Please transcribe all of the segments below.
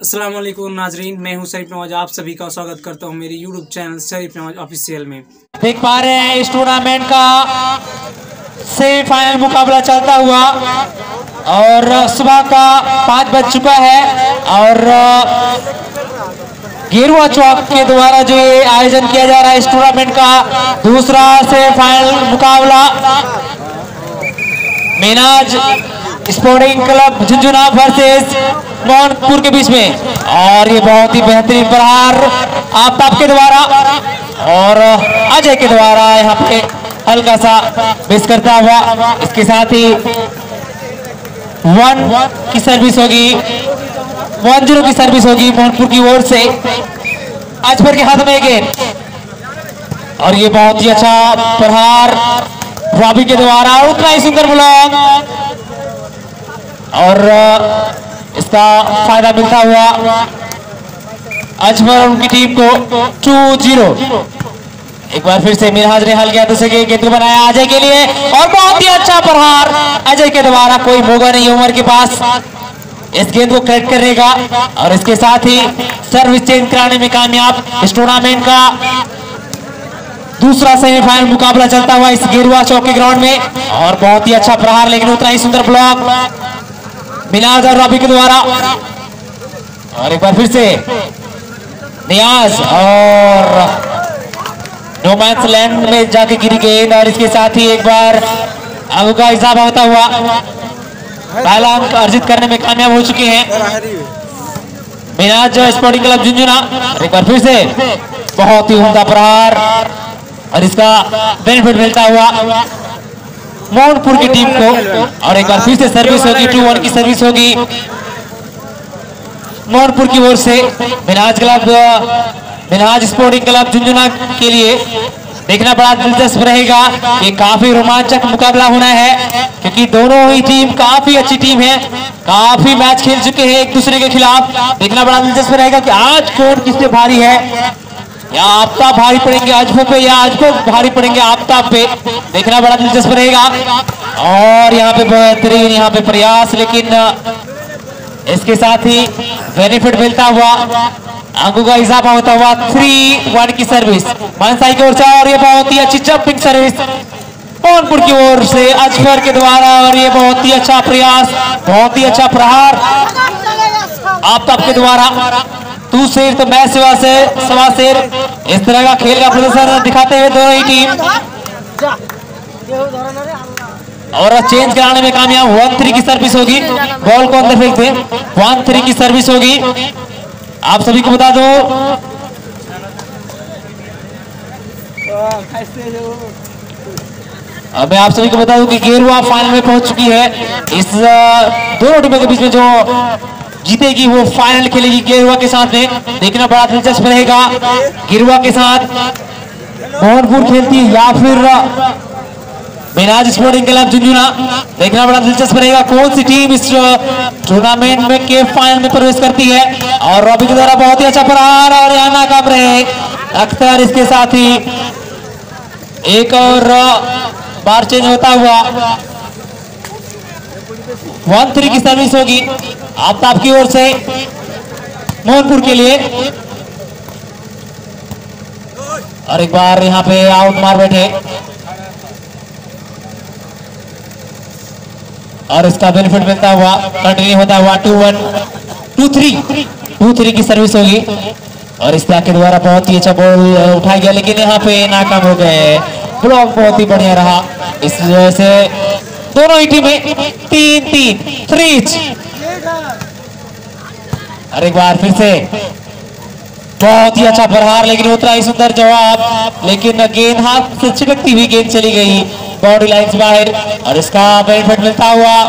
अस्सलाम वालेकुम नाजरीन, मैं हूं शरीफ नवाज। आप सभी का स्वागत करता हूं मेरे यूट्यूब चैनल शरीफ नवाज ऑफिशियल में। देख पा रहे हैं इस टूर्नामेंट का सेमीफाइनल मुकाबला चलता हुआ और सुबह का 5 बज चुका है और गेरुआ चौक के द्वारा जो ये आयोजन किया जा रहा है इस टूर्नामेंट का दूसरा सेमीफाइनल मुकाबला Minaj sporting club Jhunjhunu versus Mohanpur के बीच में। और ये बहुत ही बेहतरीन प्रहार आफ्ताब के द्वारा और अजय के द्वारा यहाँ पे हल्का सा मिस करता हुआ। इसके साथ ही 1 की सर्विस होगी, 1-0 की सर्विस होगी मोहनपुर की ओर से अजफर के हाथ में गेंद। और ये बहुत ही अच्छा प्रहार रॉबी के द्वारा, उतना ही सुंदर ब्लॉक और इसका फायदा मिलता हुआ अजफर उनकी टीम को 2-0। एक बार फिर से मिनहाज ने हल किया, दूसरे के गेंद को बनाया अजय के लिए और बहुत ही अच्छा प्रहार अजय के द्वारा। कोई मौका नहीं उमर के पास इस गेंद को कलेक्ट करने का और इसके साथ ही सर्विस चेंज कराने में कामयाब। इस टूर्नामेंट का दूसरा सेमीफाइनल मुकाबला चलता हुआ इस गेरुआ चौक के ग्राउंड में और बहुत ही अच्छा प्रहार लेकिन उतना ही सुंदर ब्लॉक मिनाज और रॉबी के द्वारा। और एक बार फिर से नियाज और नो मैच लैंड में जाके गिरी गेंद और इसके साथ ही एक बार अंक का इजाफा होता हुआ पहला अंक अर्जित करने में कामयाब हो चुके हैं मिनाज स्पोर्टिंग क्लब झुंझुनू। एक बार फिर से बहुत ही उम्दा प्रहार और इसका बेनिफिट मिलता हुआ मोहनपुर की टीम को। और एक बार फिर से सर्विस होगी, 2-1 की सर्विस होगी मोहनपुर की ओर से मिनहाज स्पोर्टिंग क्लब झुंझुनू के लिए। देखना बड़ा दिलचस्प रहेगा, ये काफी रोमांचक मुकाबला होना है क्योंकि दोनों ही टीम काफी अच्छी टीम है, काफी मैच खेल चुके हैं एक दूसरे के खिलाफ। देखना बड़ा दिलचस्प रहेगा कि आज कौन किससे भारी है, या आफ्ताब भारी पड़ेंगे अजफर पे या अजफर भारी पड़ेंगे आफ्ताब पे। देखना बड़ा दिलचस्प रहेगा। और यहाँ पे बेहतरीन यहाँ पे प्रयास लेकिन इसके साथ ही बेनिफिट मिलता हुआ अंकों का इजाफा होता हुआ 3-1 की सर्विस मनसाई की ओर से। और ये बहुत ही अच्छी जंपिंग सर्विस मोहनपुर की ओर से अजफर के द्वारा और ये बहुत ही अच्छा प्रयास, बहुत ही अच्छा प्रहार आफ्ताब के द्वारा। तू शेर तो मैं सवा शेर, इस तरह का खेल का प्रदर्शन दिखाते हुए दोनों ही टीम और चेंज कराने में कामयाब। 1-3 की सर्विस होगी, बॉल को अंदर फेंक दे, 1-3 की सर्विस होगी। आप सभी को बता दो अब मैं आप सभी को बता दूं कि गेरुआ फाइनल में पहुंच चुकी है। इस दोनों टीमों के बीच में जो जीतेगी वो फाइनल खेलेगी गेरुआ के साथ में। देखना बड़ा दिलचस्प रहेगा गेरुआ के साथ मोहनपुर खेलती या फिर मिनाज स्पोर्टिंग क्लब झुंझुनू। देखना बड़ा दिलचस्प रहेगा कौन सी टीम इस टूर्नामेंट में के फाइनल में प्रवेश करती है। और रॉबी के द्वारा बहुत ही अच्छा प्रहार और यहाँ नाकाम रहे अख्तर। इसके साथ ही एक और बार चेंज होता हुआ 1-3 की सर्विस होगी आफ्ताब की ओर से मोहनपुर के लिए। और एक बार यहाँ पे आउट मार बैठे और इसका बेनिफिट मिलता हुआ कंटिन्यू होता हुआ 2-3 की सर्विस होगी। और इस तरह के द्वारा बहुत ही अच्छा बॉल उठाया गया लेकिन यहाँ पे नाकाम हो गए। ब्लॉक बहुत ही बढ़िया रहा, इस वजह से दोनों ही टीमें 3-3 और एक बार फिर से बहुत ही अच्छा प्रहार लेकिन उतना ही सुंदर जवाब, लेकिन गेंद हाथ से छिटकती हुई गेंद चली गई बाउंड्री लाइन से बाहर। और इसका बेनिफिट मिलता हुआ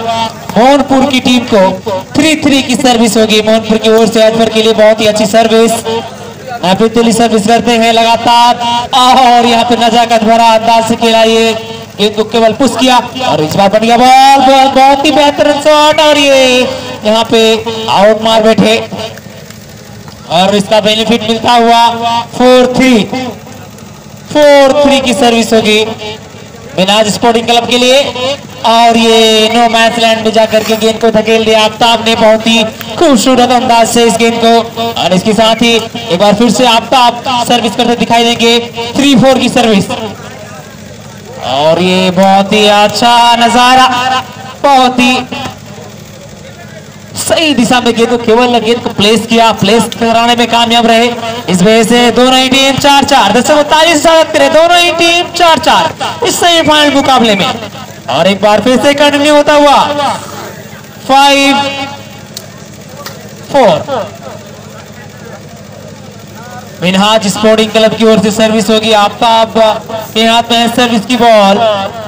मोहनपुर की टीम को 3-3 की सर्विस होगी मोहनपुर की ओर से अजफर के लिए। बहुत ही अच्छी सर्विस, यहाँ पे दिल्ली सर्विस करते हैं लगातार और यहाँ पे नजाकत भरा अंदाज से खेला, ये गेंद को केवल पुश किया और इस बार बन गया बॉल। बहुत ही बेहतरीन शॉट और ये यहाँ पे आउट मार बैठे और इसका बेनिफिट मिलता हुआ 4-3 की सर्विस होगी मिनाज स्पोर्टिंग क्लब के लिए। और ये नो मैच लैंड में जाकर के गेंद को धकेल दिया आफ्ताब ने बहुत ही खूबसूरत अंदाज से इस गेंद को। और इसके साथ ही एक बार फिर से आफ्ताब सर्विस करते दिखाई देंगे 3-4 की सर्विस। और ये बहुत ही अच्छा नजारा, बहुत ही सही दिशा में गेंद को केवल गेंद को प्लेस किया, प्लेस कराने में कामयाब रहे। इस वजह से दोनों ही टीम 4-4 दर्शकों ताली से स्वागत करें दोनों ही टीम 4-4 इस सेमीफाइनल मुकाबले में। और एक बार फिर से कंटिन्यू होता हुआ 5-4 मिनहाज स्पोर्टिंग क्लब की ओर से सर्विस होगी। आफ्ताब के हाथ में है सर्विस की बॉल।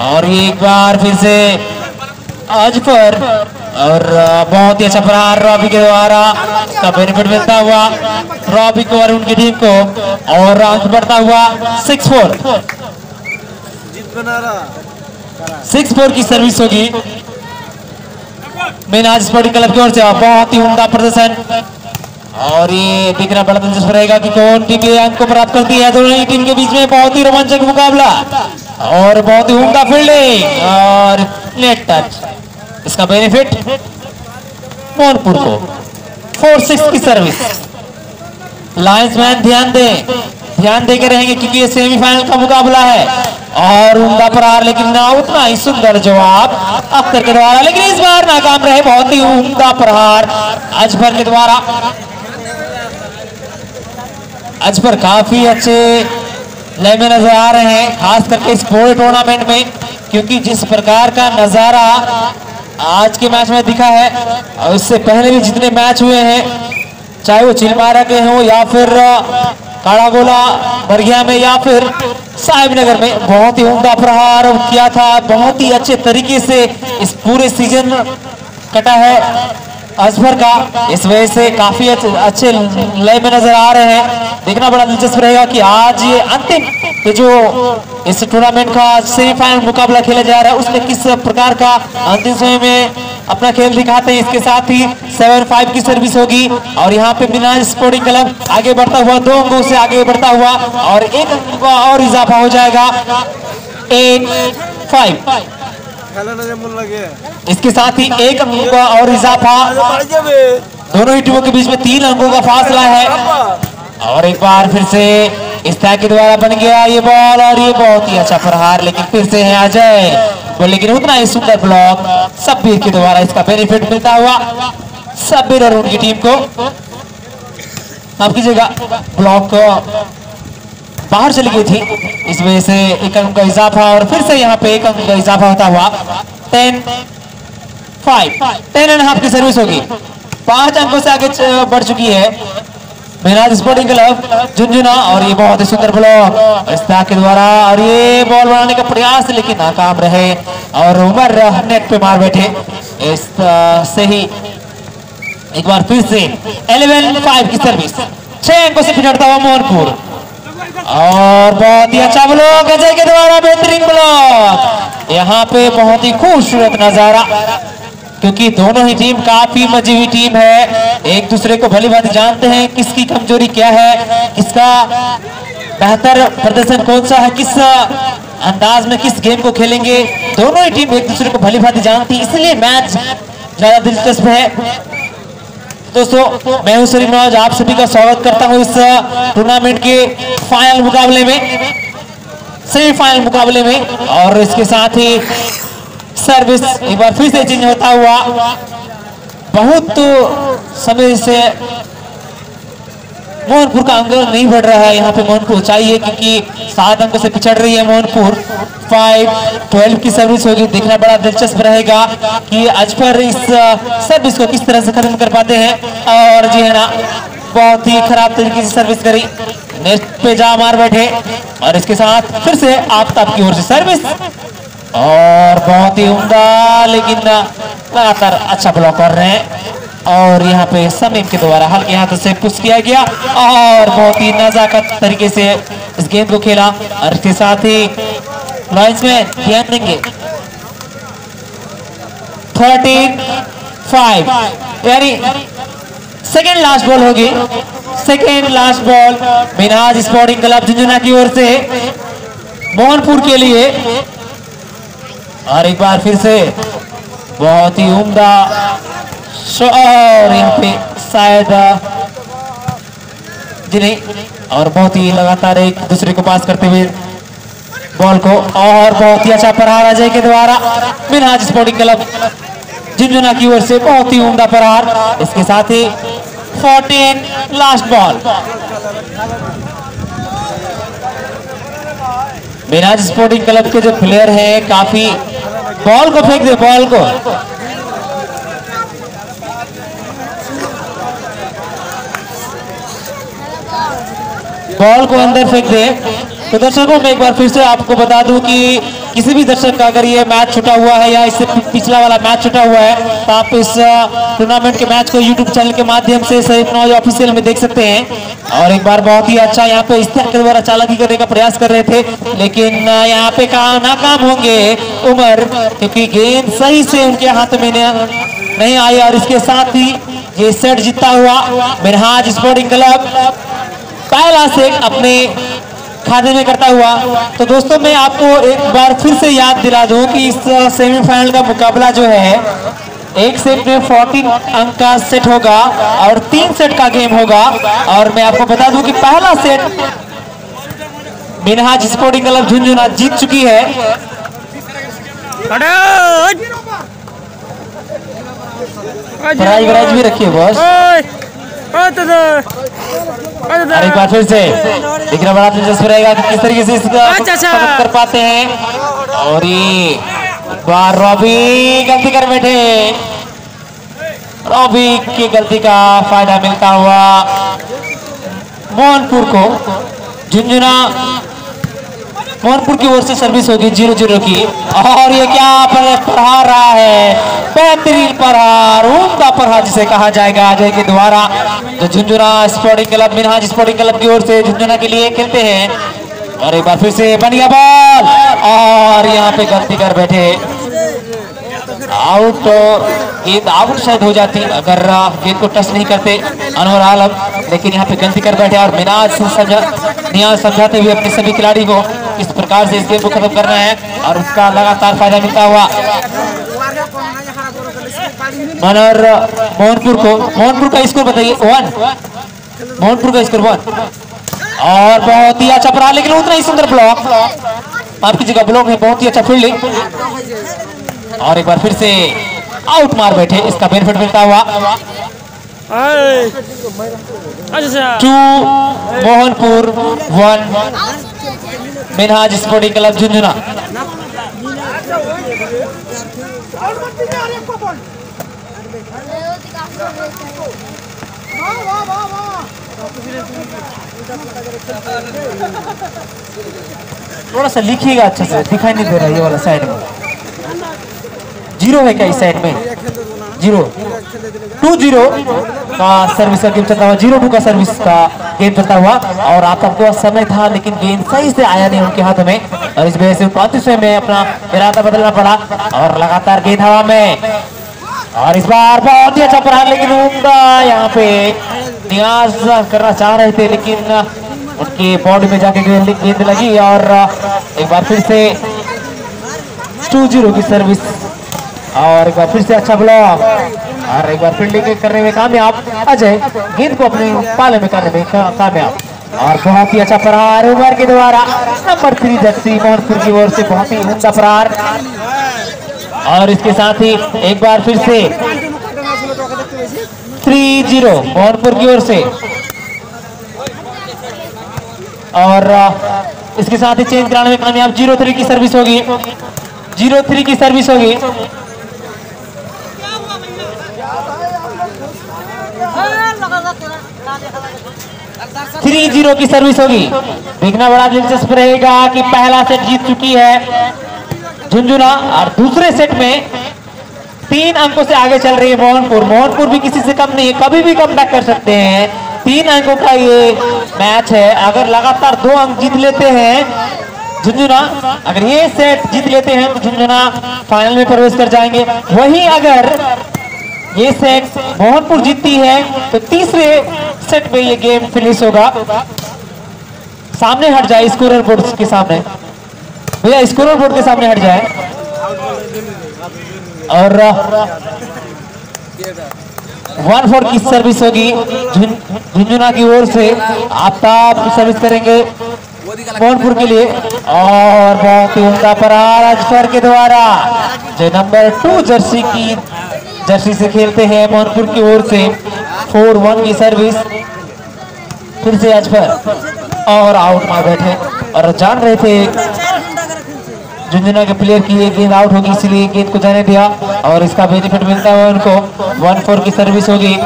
और ये एक बार फिर से अजफर और बहुत ही अच्छा प्रहार रॉबी के द्वारा इसका बेनिफिट मिलता हुआ रॉबी को और उनकी टीम को। और अंक बढ़ता हुआ 6-4 की सर्विस होगी मिनहाज स्पोर्टिंग क्लब की ओर से। बहुत ही उम्दा प्रदर्शन। और ये देखना बड़ा दिलचस्प रहेगा कि कौन टीम ये अंक को प्राप्त करती है। दोनों ही टीम के बीच में बहुत ही रोमांचक मुकाबला और बहुत ही उम्दा फील्डिंग और नेट टच, इसका बेनिफिट मोहनपुर को। 4-6 की सर्विस। लाइन्समैन ध्यान देकर रहेंगे क्योंकि ये सेमीफाइनल का मुकाबला है। और उम्दा प्रहार लेकिन ना उतना ही सुंदर जवाब अख्तर के द्वारा, लेकिन इस बार नाकाम रहे। बहुत ही उम्दा प्रहार अजफर के द्वारा। अजफर काफी अच्छे लय में नजर आ रहे हैं, खास करके इस पूरे टूर्नामेंट में, क्योंकि जिस प्रकार का नजारा आज के मैच में दिखा है और इससे पहले भी जितने मैच हुए हैं, चाहे वो चिलमारा के हों या फिर काड़ागोला बरगिया में या फिर साहिबनगर में, बहुत ही उम्दा प्रहार किया था। बहुत ही अच्छे तरीके से इस पूरे सीजन कटा है अजफर का। इस वजह से काफी अच्छे लय में नजर आ रहे हैं। देखना बड़ा दिलचस्प रहेगा कि आज ये अंतिम जो इस टूर्नामेंट का सेमीफाइनल मुकाबला खेला जा रहा है उसमें किस प्रकार का अंतिम समय में अपना खेल दिखाते हैं। इसके साथ ही 7-5 की सर्विस होगी। और यहाँ पे मिनहाज स्पोर्टिंग क्लब आगे बढ़ता हुआ 2 अंकों से आगे बढ़ता हुआ और 1 अंक का और इजाफा हो जाएगा 8-5। इसके साथ ही 1 अंक का और इजाफा, दोनों ही टीमों के बीच में 3 अंकों का फासला है। और एक बार फिर से इस्ताक के द्वारा बन गया ये बॉल और ये बहुत ही अच्छा प्रहार, लेकिन फिर से है अजय वो, लेकिन उतना ही सुंदर ब्लॉक सब्बीर के द्वारा, इसका बेनिफिट मिलता हुआ सब्बीर और उनकी टीम को। अब कीजिएगा ब्लॉक बाहर चली गई थी, इस वजह से 1 अंक का इजाफा और फिर से यहाँ पे 1 अंक का इजाफा होता हुआ 10-5 की सर्विस होगी। 5 अंकों से आगे बढ़ चुकी है मिनहाज स्पोर्टिंग क्लब झुंझुना। और ये बहुत ही सुंदर ब्लॉक इस्ताक के द्वारा और ये बॉल बनाने का प्रयास लेकिन नाकाम रहे और उमर नेट पे मार बैठे। इस से ही एक बार फिर से 11-5 की सर्विस। 6 अंकों से पिछड़ता हुआ मोहनपुर और बहुत ही अच्छा ब्लॉक अजय के द्वारा, बेहतरीन ब्लॉक। यहाँ पे बहुत ही खूबसूरत नजारा, क्योंकि दोनों ही टीम काफी मजी हुई टीम है, एक दूसरे को भली भांति जानते हैं किसकी कमजोरी क्या है, किसका बेहतर प्रदर्शन कौन सा है, किस अंदाज में किस गेम को खेलेंगे। दोनों ही टीम एक दूसरे को भली भांति जानती है, इसलिए मैच ज्यादा दिलचस्प है। दोस्तों मैं हूं सलीम नवाज, आप सभी का स्वागत करता हूं इस टूर्नामेंट के फाइनल मुकाबले में, सेमीफाइनल मुकाबले में। और इसके साथ ही सर्विस एक बार फिर से चेंज होता हुआ, बहुत समय से मोहनपुर का अंक नहीं बढ़ रहा है। यहाँ पे मोहनपुर चाहिए क्योंकि 7 अंकों से पिछड़ रही है मोहनपुर। 5-12 की सर्विस होगी। देखना बड़ा दिलचस्प रहेगा कि अजफर इस सर्विस को किस तरह से खत्म कर पाते हैं। और जी है ना, बहुत ही खराब तरीके से सर्विस करी, नेट पे जा मार बैठे। और इसके साथ फिर से आफ्ताब की ओर से सर्विस और बहुत ही उम्दा, लेकिन लगातार अच्छा ब्लॉक कर रहे हैं। और यहाँ पे समीम के द्वारा हल्के हाथों से पुश किया गया और बहुत ही नजाकत तरीके से इस गेंद को खेला। और इसके साथ ही लाइन्समैन ध्यान देंगे 13-5, यानी सेकेंड लास्ट बॉल होगी। Second last ball Minhaj sporting club Jhunjhuna की ओर से मोहनपुर के लिए। और एक बार फिर से बहुत ही उम्दा और यहाँ पे शायद जी नहीं, और बहुत ही लगातार एक दूसरे को पास करते हुए बॉल को, और बहुत ही अच्छा प्रहार अजय के द्वारा मिनहाज स्पोर्टिंग क्लब झुंझुनू की ओर से बहुत ही उम्दा प्रहार। इसके साथ ही 14 last ball. Minhaj sporting club के जो प्लेयर हैं काफी, बॉल को फेंक दे, बॉल को अंदर फेंक दे। तो दर्शकों मैं एक बार फिर से आपको बता दूं कि किसी भी दर्शक का अगर ये मैच छूटा हुआ है या इससे पिछला वाला मैच छूटा हुआ है तो आप इस टूर्नामेंट के मैच को यूट्यूब चैनल के माध्यम से शरीफ नवाज ऑफिशियल में देख सकते हैं। और एक बार बहुत ही अच्छा यहाँ पे इश्तियाक के द्वारा चालाकी करने का प्रयास कर रहे थे, लेकिन यहाँ पे नाकाम होंगे उमर, क्योंकि गेंद सही से उनके हाथ में नहीं आई। और इसके साथ ही ये सेट जीतता हुआ मिनहाज स्पोर्टिंग क्लब पहला सेट अपने खाते में करता हुआ। तो दोस्तों मैं आपको एक बार फिर से याद दिला दूं कि इस सेमीफाइनल का मुकाबला जो है एक सेट में 14 अंक का सेट होगा और 3 सेट का गेम होगा। और मैं आपको बता दूं कि पहला set Minhaj sporting club Jhunjhunu जीत चुकी है। प्राइज भी रखिए बॉस। एक बार फिर से देखना बड़ा दिलचस्प रहेगा कि किस तरीके से इसका कर पाते हैं। और ये बार रॉबी गलती कर बैठे, रॉबी की गलती का फायदा मिलता हुआ मोहनपुर को। झुंझुनू मोहनपुर की ओर से सर्विस होगी 0-0 की। और ये क्या प्रहार रहा है, बेहतरीन प्रहार, उम्दा प्रहार जिसे कहा जाएगा अजय के द्वारा, जो Jhunjhunu sporting club Minhaj sporting club की ओर से झुंझुनू के लिए खेलते हैं। और एक बार फिर से बन गया बॉल और यहाँ पे गलती कर बैठे, आउट। गेंद आउट शायद हो जाती अगर गेंद को टच नहीं करते अनवर आलम, लेकिन यहाँ पे गलती कर बैठे। और मिनहाज समझाते हुए अपने सभी खिलाड़ी को किस प्रकार से इस गेम को खत्म करना है और उसका लगातार फायदा मिलता हुआ मनोहर मोहनपुर का स्कोर बताइए। 1 मोहनपुर का स्कोर 1। और बहुत ही अच्छा प्रहार, लेकिन उतना ही सुंदर ब्लॉक, आपकी जगह ब्लॉक है, बहुत ही अच्छा फील्डिंग। और एक बार फिर से आउट मार बैठे, इसका बेनिफिट मिलता हुआ 2 मोहनपुर 1 मिनहाज स्पोर्टिंग क्लब झुंझुनू। थोड़ा सा लिखिएगा अच्छे से, दिखाई नहीं दे रहा ये वाला साइड में। 0 है क्या इस साइड में? 0 2-0 का सर्विस का गेम चलता हुआ, 0-2 का सर्विस का गेम चलता हुआ। और आपका समय था लेकिन गेंद सही से आया नहीं उनके हाथ में, और इस वजह से 35वें में अपना इरादा बदलना पड़ा और लगातार गेंद हवा में। और इस बार बहुत ही अच्छा प्रहार, लेकिन उम्दा यहाँ पे नियाज करना चाह रहे थे लेकिन उनकी बॉडी में जाके गेंद लगी। और एक बार फिर से 2-0 की सर्विस, और एक बार फिर से अच्छा ब्लॉक, और एक बार फील्डिंग करने में कामयाब अजय, गेंद को अपने पाले में करने में कामयाब। और बहुत ही अच्छा प्रहार उमर के द्वारा नंबर 3 जर्सी मोहनपुर की ओर से, बहुत ही उम्दा प्रहार। और इसके साथ ही एक बार फिर से 3-0 मोहनपुर की ओर से। और इसके साथ ही चेंज कराने में कामयाब, 0-3 की सर्विस होगी, 0-3 की सर्विस होगी। थ्री 0 की सर्विस होगी। देखना बड़ा दिलचस्प रहेगा कि पहला सेट जीत चुकी है झुंझुनू और दूसरे सेट में 3 अंकों से आगे चल रही है मोहनपुर भी किसी से कम नहीं है, कभी भी कम बैक कर सकते हैं। 3 अंकों का ये मैच है, अगर लगातार 2 अंक जीत लेते हैं झुंझुनू, अगर ये सेट जीत लेते हैं तो झुंझुनू फाइनल में प्रवेश कर जाएंगे। वहीं अगर ये सेट मोहनपुर जीतती है तो तीसरे सेट में ये गेम फिनिश होगा। सामने हट जाए स्कोरर बोर्ड के सामने, भैया स्कोरर बोर्ड के सामने हट जाए। और 1-4 की सर्विस होगी झुंझुना की ओर से। आफ्ताब सर्विस करेंगे मोहनपुर के लिए और बहुत ही उमदा प्रहार अजफर के द्वारा, जो नंबर 2 जर्सी से खेलते हैं मोहनपुर की ओर से। 4-1 की सर्विस फिर से अजफर और आउट मार बैठे और जान रहे थे झुंझुना के प्लेयर की ये गेंद आउट होगी, इसलिए गेंद को जाने दिया और इसका बेनिफिट मिलता है उनको। 1-4 की सर्विस होगी।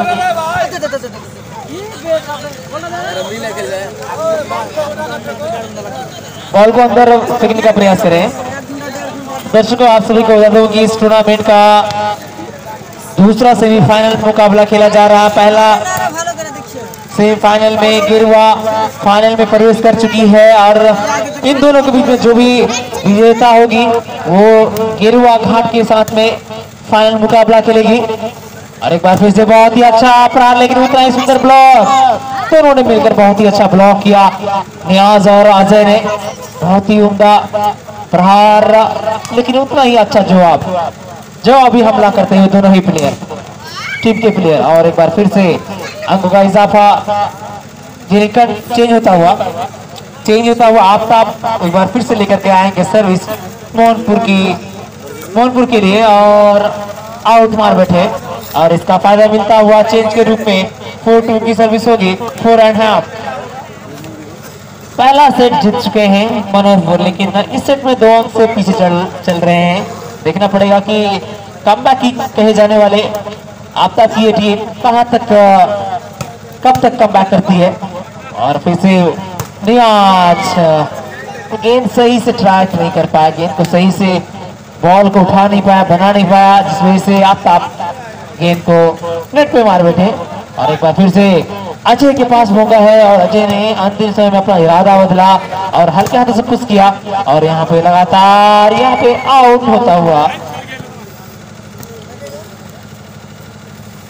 बॉल को अंदर फेंकने का प्रयास करें। दर्शकों, आप सभी को बता दूं कि इस टूर्नामेंट का दूसरा सेमीफाइनल मुकाबला खेला जा रहा है। पहला सेमीफाइनल में गिरवा फाइनल में प्रवेश कर चुकी है और इन दोनों के बीच में जो भी विजेता होगी वो गिरवा घाट के साथ में फाइनल मुकाबला खेलेगी। और एक बार फिर से बहुत ही अच्छा प्रहार, लेकिन उतना ही सुंदर ब्लॉक, दोनों ने मिलकर बहुत ही अच्छा ब्लॉक किया। नियाज और अजय ने बहुत ही उम्दा प्रहार, लेकिन उतना ही अच्छा जवाबी हमला करते हैं दोनों ही प्लेयर, टीम के प्लेयर। और एक बार फिर से अंकों का इजाफा, रिकॉर्ड चेंज होता हुआ आफ्ताब एक बार फिर से लेकर के आएंगे सर्विस मोहनपुर के लिए और आउट मार बैठे और इसका फायदा मिलता हुआ चेंज के रूप में 4-2 की सर्विस होगी। 4.5 पहला सेट जीत चुके हैं मनोहर, लेकिन इस सेट में 2 अंक से पीछे चल रहे हैं। देखना पड़ेगा कि कमबैक की कहे जाने वाले आफ्ताब की ये टीम कब तक कमबैक करती है। और फिर से नियाज गेंद सही से ट्रैक नहीं कर पाया, गेंद को सही से बॉल को उठा नहीं पाया, बना नहीं पाया, जिस वजह से आफ्ताब गेंद को नेट पे मार बैठे। और एक बार फिर से अजय के पास मौका है और अजय ने अंतिम समय में अपना इरादा बदला और हल्के हाथों से पुश किया और यहाँ पे लगातार आउट होता हुआ,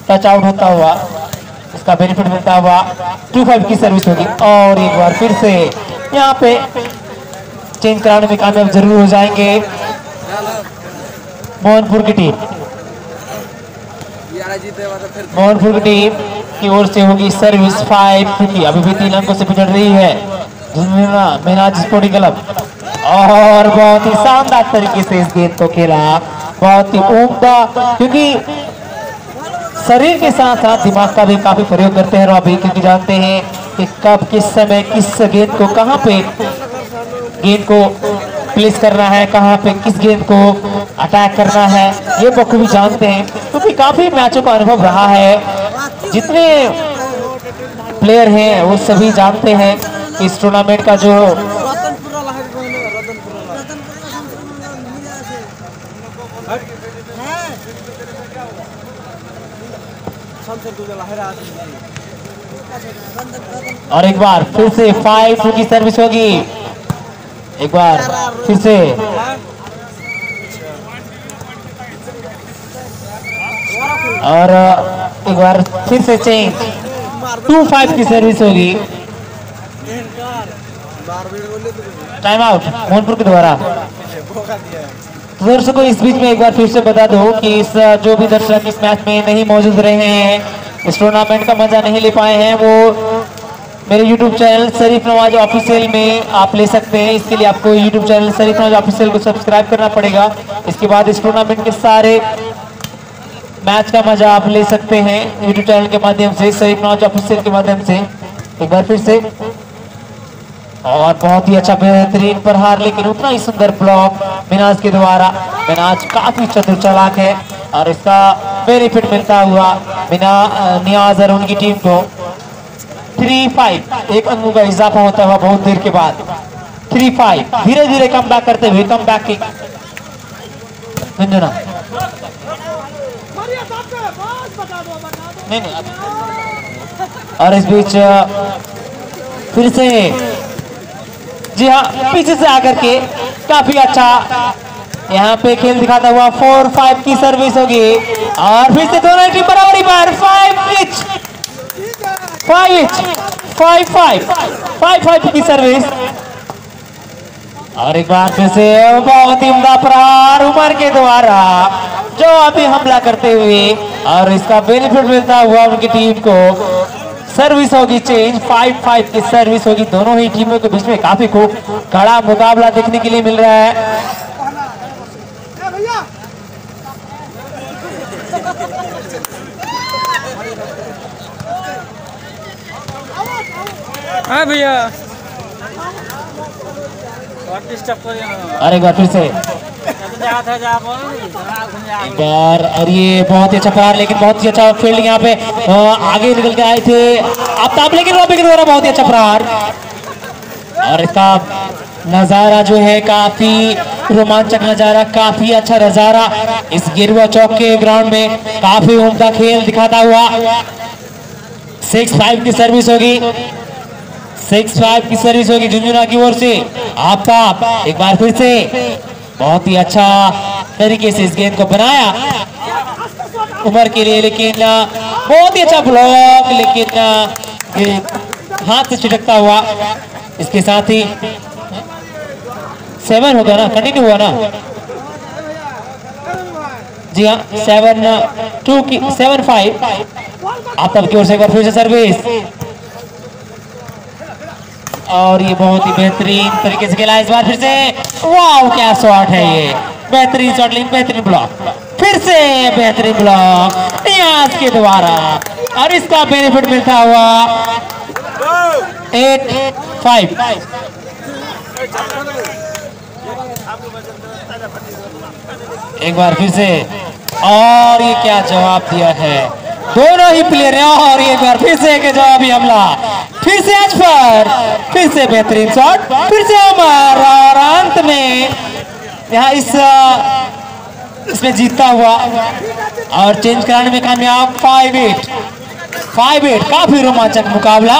टच आउट होता हुआ, इसका बेनिफिट मिलता हुआ 2-5 की सर्विस होगी। और एक बार फिर से यहाँ पे चेंज कराने में कामयाब जरूर हो जाएंगे मोहनपुर की टीम। मोहनपुर की टीम की ओर से होगी सर्विस 5 की। अभी भी 3 अंकों से पिछड़ रही है मीनाज स्पोर्टिंग क्लब और बहुत ही शानदार तरीके से इस गेंद को खेला, बहुत ही उम्दा, क्योंकि शरीर के साथ साथ दिमाग का भी काफी प्रयोग करते हैं रॉबी, क्योंकि जानते हैं कि कब किस समय किस गेंद को कहां पे गेंद को प्लेस करना है, कहां पे किस गेंद को अटैक करना है, ये बखूबी जानते हैं क्योंकि काफी मैचों का अनुभव रहा है। जितने प्लेयर हैं वो सभी जानते हैं इस टूर्नामेंट का जो और एक बार फिर से 5-2 की सर्विस होगी। एक बार फिर से और एक बार फिर से चेंज 2-5 की सर्विस होगी। टाइम आउट मोहनपुर के द्वारा। दर्शकों, इस बीच में एक बार फिर से बता दो कि इस जो भी दर्शक इस मैच में नहीं मौजूद रहे हैं, इस टूर्नामेंट का मजा नहीं ले पाए हैं, वो मेरे YouTube चैनल शरीफ नवाज ऑफिशियल में आप ले सकते हैं। इसके लिए आपको YouTube चैनल शरीफ नवाज ऑफिशियल को सब्सक्राइब करना पड़ेगा। इसके बाद इस टूर्नामेंट के सारे मैच का मजा आप ले सकते हैं YouTube चैनल के माध्यम से, शरीफ नवाज ऑफिशियल के माध्यम से। एक बार फिर से और बहुत ही अच्छा बेहतरीन प्रहार, लेकिन उतना ही सुंदर ब्लॉक मिनाज के द्वारा। मिनाज काफी चतुर चालाक है और इसका बेनिफिट मिलता हुआ नियाज और उनकी टीम को 3-5 एक अंकों का इजाफा होता हुआ बहुत देर के बाद 3-5 धीरे धीरे कम बैक करते हुए कम बैक की नहीं और इस बीच फिर से जी हाँ पीछे से आकर के काफी अच्छा यहाँ पे खेल दिखाता हुआ 4-5 की सर्विस होगी और फिर से दोनों टीम बराबरी पर 5-5 की सर्विस और एक बार फिर से बहुत ही उम्दा प्रहार उमर के द्वारा जो अभी हमला करते हुए और इसका बेनिफिट मिलता हुआ उनकी टीम को। सर्विस होगी चेंज, 5-5 की सर्विस होगी। दोनों ही टीमों के बीच में काफी खूब कड़ा मुकाबला देखने के लिए मिल रहा है। हाँ भैया और एक बार फिर से एक बार, और ये बहुत ही अच्छा प्रहार, लेकिन बहुत ही अच्छा फील्ड यहाँ पे आगे निकल के आए थे आफ्ताब, लेकिन रॉबी के द्वारा बहुत ही अच्छा प्रहार। और इसका नजारा जो है काफी रोमांचक नजारा, काफी अच्छा नजारा इस गिरुआ चौक के ग्राउंड में काफी उम्दा खेल दिखाता हुआ। 6-5 की सर्विस होगी, 6-5 की सर्विस होगी झुंझुनू की ओर से। आफ्ताब एक बार फिर से बहुत ही अच्छा तरीके से इस गेंद को बनाया उमर के लिए, लेकिन बहुत ही अच्छा ब्लॉक, लेकिन हाथ से छिटकता हुआ। इसके साथ ही 7 हो गया ना, कंटिन्यू हुआ ना। जी हाँ, 7-5 आफ्ताब की ओर से एक बार फिर से सर्विस, और ये बहुत ही बेहतरीन तरीके से खेला इस बार फिर से। वाह क्या शॉट है ये, बेहतरीन शॉट, लेकिन बेहतरीन ब्लॉक, फिर से बेहतरीन ब्लॉक नियाज के द्वारा, और इसका बेनिफिट मिलता हुआ 8-5। एक बार फिर से, और ये क्या जवाब दिया है दोनों ही प्लेयर ने, और एक बार फिर से एक जवाबी हमला, फिर से अजफर, फिर से बेहतरीन शॉट, फिर से उमर, और अंत में यहाँ इसमें जीतता हुआ और चेंज कराने में कामयाब। 5-8 काफी रोमांचक मुकाबला।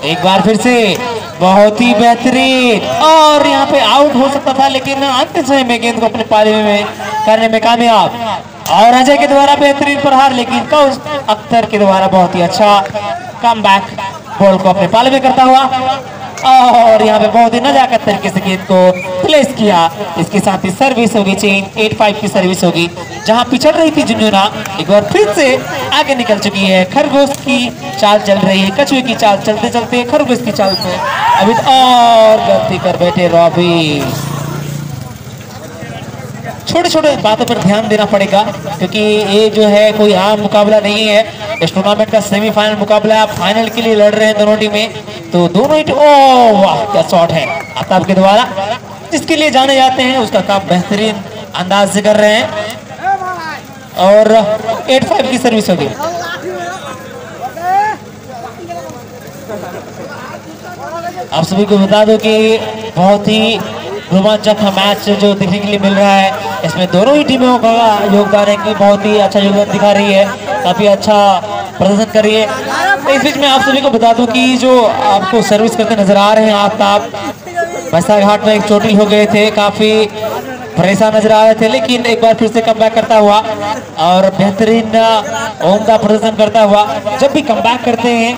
एक बार फिर से बहुत ही बेहतरीन, और यहाँ पे आउट हो सकता था, लेकिन अंतिम समय में गेंद को अपने पाले में करने में कामयाब। और अजय के द्वारा बेहतरीन प्रहार, लेकिन कौश अख्तर के द्वारा बहुत ही अच्छा कमबैक, बॉल को अपने पाले में करता हुआ, और यहाँ पे बहुत ही नजाकत तरीके से गेंद को प्लेस किया। इसके साथ ही सर्विस होगी चेंज, 8-5 की सर्विस होगी। जहां पिछड़ रही थी झुंझुनू एक बार फिर से आगे निकल चुकी है। खरगोश की चाल चल रही है, कछुए की चाल चलते चलते खरगोश की चाल में अभी और गलती कर बैठे रॉबी। छोटे छोटे बातों पर ध्यान देना पड़ेगा, क्योंकि ये जो है कोई आम मुकाबला नहीं है। इस टूर्नामेंट का सेमीफाइनल मुकाबला, फाइनल के लिए लड़ रहे हैं दोनों टीमें। तो दोनों ही ओह वाह क्या शॉट है आफ्ताब के द्वारा, जिसके लिए जाने जाते हैं उसका काम बेहतरीन अंदाज से कर रहे हैं। और 8-5 की सर्विस होगी। आप सभी को बता दो कि बहुत ही रोमांचक मैच जो देखने के लिए मिल रहा है। इसमें दोनों ही टीमों का योगदान है कि बहुत ही अच्छा योगदान दिखा रही है, काफी अच्छा प्रदर्शन कर रही है। तो इस बीच में आप सभी को बता दूं कि जो आपको सर्विस करते नजर आ रहे हैं आफ्ताब, बस्ता घाट में एक चोटिल हो गए थे, काफी परेशान नजर आ रहे थे, लेकिन एक बार फिर से कमबैक करता हुआ और बेहतरीन उम्दा प्रदर्शन करता हुआ। जब भी कमबैक करते हैं,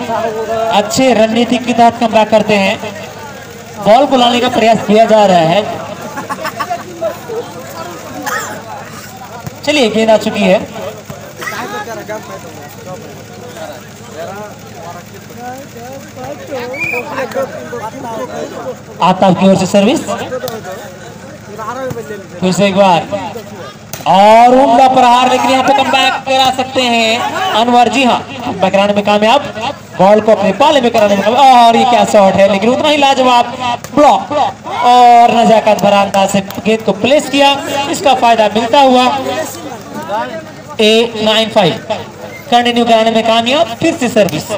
अच्छे रणनीति के तहत कमबैक करते हैं, बॉल को लाने का प्रयास किया जा रहा है। चलिए गेंद आ चुकी है, आफ्ताब की ओर से सर्विस, फिर से एक बार और उम्दा प्रहार, लेकिन यहाँ पे कमबैक करा सकते हैं अनवर। जी हाँ, कमबैक कराने में कामयाब, बॉल को अपने पाले में कराने में कामयाब। और ये क्या शॉट है, लेकिन उतना ही लाजवाब ब्लॉक और नजाकत भरा अंदाज से गेंद को प्लेस किया। इसका फायदा मिलता हुआ 9-5 कंटिन्यू कराने में कामयाब। फिर से सर्विस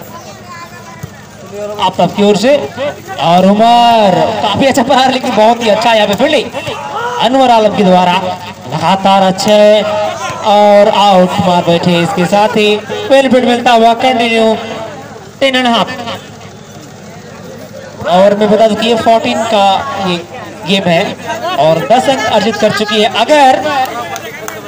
आफ्ताब की ओर से, और उमर काफी अच्छा प्रहार, लेकिन बहुत ही अच्छा यहाँ पे फील्डिंग अनवर आलम के द्वारा, लगातार अच्छे और आउट मार बैठे। इसके साथ ही बेनिफिट मिलता हुआ कंटिन्यू 10.5। और मैं बता दूं कि ये 14 का ये गेम है और 10 अंक अर्जित कर चुकी है।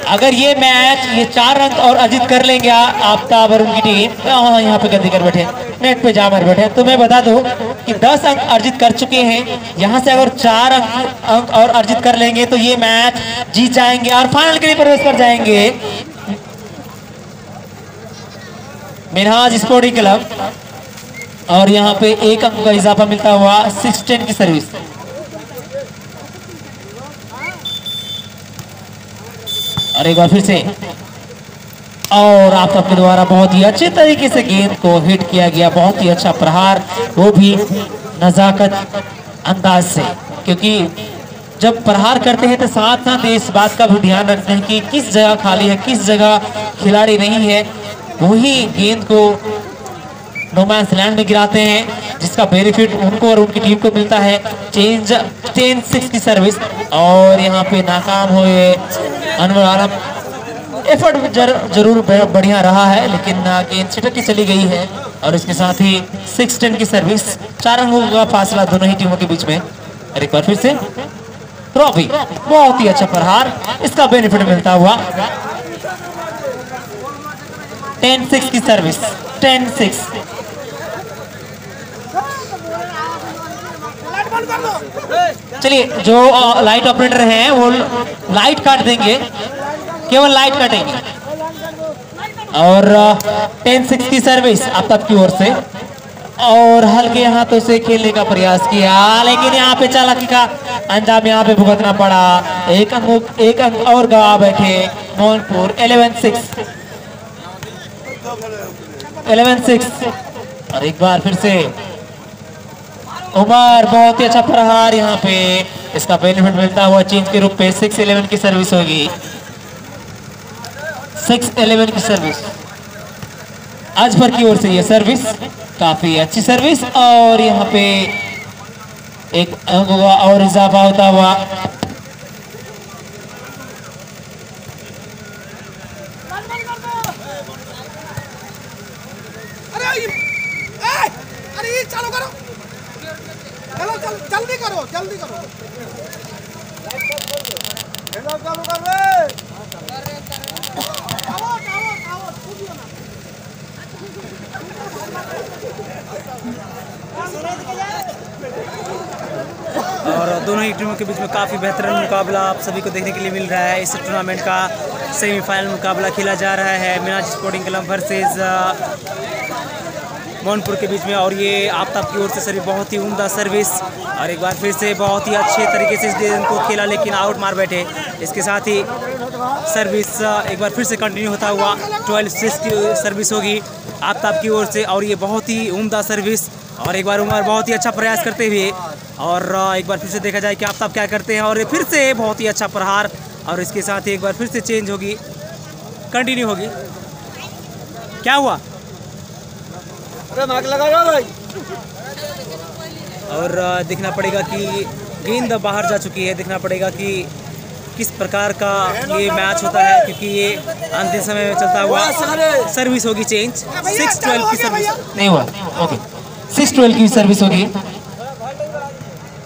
अगर ये मैच ये 4 अंक और अर्जित कर लेंगे आफ्ताब और उनकी टीम, यहाँ पे गलती कर बैठे, नेट पे जा मार बैठे, तो मैं बता दूं कि 10 अंक अर्जित कर चुके हैं। यहाँ से अगर 4 अंक और अर्जित कर लेंगे तो ये मैच जीत जाएंगे और फाइनल के लिए प्रवेश कर जाएंगे। मिनहाज स्पोर्टिंग क्लब और यहाँ पे 1 अंक का इजाफा मिलता हुआ 6-10 की सर्विस। और एक बार फिर से और आप सबके द्वारा बहुत ही अच्छे तरीके से गेंद को हिट किया गया। बहुत ही अच्छा प्रहार, वो भी नजाकत अंदाज से, क्योंकि जब प्रहार करते हैं तो साथ साथ इस बात का भी ध्यान रखते हैं कि किस जगह खाली है, किस जगह खिलाड़ी नहीं है, वही गेंद को नो मैंस लैंड में गिराते हैं, जिसका बेनिफिट उनको और उनकी टीम को मिलता है। 10-6 की सर्विस और यहाँ पे नाकाम हुए अनवर आलम। एफर्ट जरूर बढ़िया रहा है, लेकिन गेंद छिटक के चली गई है और इसके साथ ही 6-10 की सर्विस। 4 अंकों का फासला दोनों ही टीमों के बीच में। और एक बार फिर से ट्रॉफी, बहुत ही अच्छा प्रहार, इसका बेनिफिट मिलता हुआ 10-6 की सर्विस। 10-6। चलिए, जो लाइट ऑपरेटर हैं वो लाइट काट देंगे, केवल लाइट काटेंगे। और 10-6 की सर्विस आप सबकी ओर से और हल्के हाथों से खेलने का प्रयास किया, लेकिन यहाँ पे चालाकी का अंजाम यहाँ पे भुगतना पड़ा। एक अंक और गवा बैठे मोहनपुर। 11-6। और एक बार फिर से उमर, बहुत ही अच्छा प्रहार यहाँ पे, इसका बेनिफिट मिलता हुआ चेंज के रूप में 6-11 की सर्विस होगी। 6-11 की सर्विस अजफर की ओर से ये सर्विस काफी अच्छी सर्विस और यहाँ पे एक अंक और इजाफा होता हुआ। अरे चालू करो, जल्दी करो, जल्दी करो, चालू कर रे। और दोनों ही टीमों के बीच में काफ़ी बेहतरीन मुकाबला आप सभी को देखने के लिए मिल रहा है। इस टूर्नामेंट का सेमीफाइनल मुकाबला खेला जा रहा है Minhaj sporting club versus Mohanpur के बीच में। और ये आफ्ताब की ओर से सर्विस, बहुत ही उम्दा सर्विस और एक बार फिर से बहुत ही अच्छे तरीके से इस गेंद को खेला, लेकिन आउट मार बैठे। इसके साथ ही सर्विस एक बार फिर से कंटिन्यू होता हुआ 12-6 की सर्विस होगी आफ्ताब की ओर से। और ये बहुत ही उम्दा सर्विस और एक बार उमर बहुत ही अच्छा प्रयास करते हुए और एक बार फिर से देखा जाए कि आफ्ताब क्या करते हैं। और ये फिर से बहुत ही अच्छा प्रहार और इसके साथ ही एक बार फिर से चेंज होगी, कंटिन्यू होगी। क्या हुआ? अरे मार्क लगा भाई। और देखना पड़ेगा कि गेंद बाहर जा चुकी है, देखना पड़ेगा कि किस प्रकार का ये मैच होता है, क्योंकि ये अंतिम समय में चलता हुआ सर्विस होगी चेंज। 6-12 की सर्विस नहीं हुआ, ओके 6-12 की सर्विस होगी।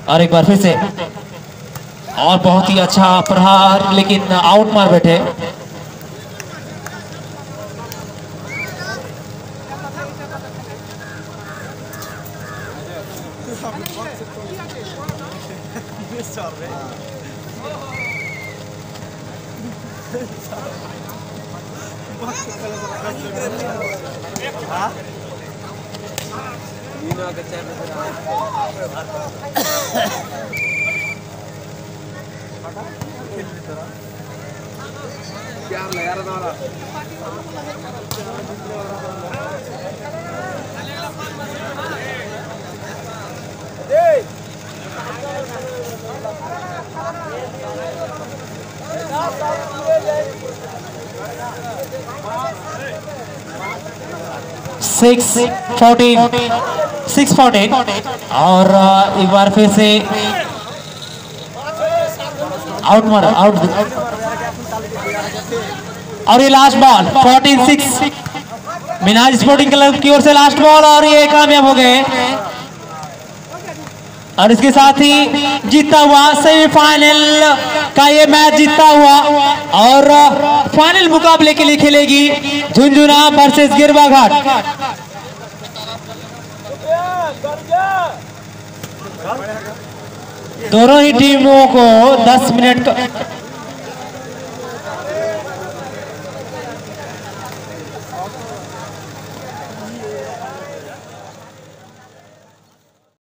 और एक बार फिर से और बहुत ही अच्छा प्रहार, लेकिन आउट मार बैठे। प्यार लगा रहा 6-14 और एक बार फिर से आउट मारा, आउट। और ये last ball 14-6 Minhaj sporting club की ओर से लास्ट बॉल और ये कामयाब हो गए। और इसके साथ ही जीता हुआ सेमीफाइनल का ये मैच जीता हुआ और फाइनल मुकाबले के लिए खेलेगी झुंझुनू वर्सेस गिरवा घाट। दोनों ही टीमों को 10 मिनट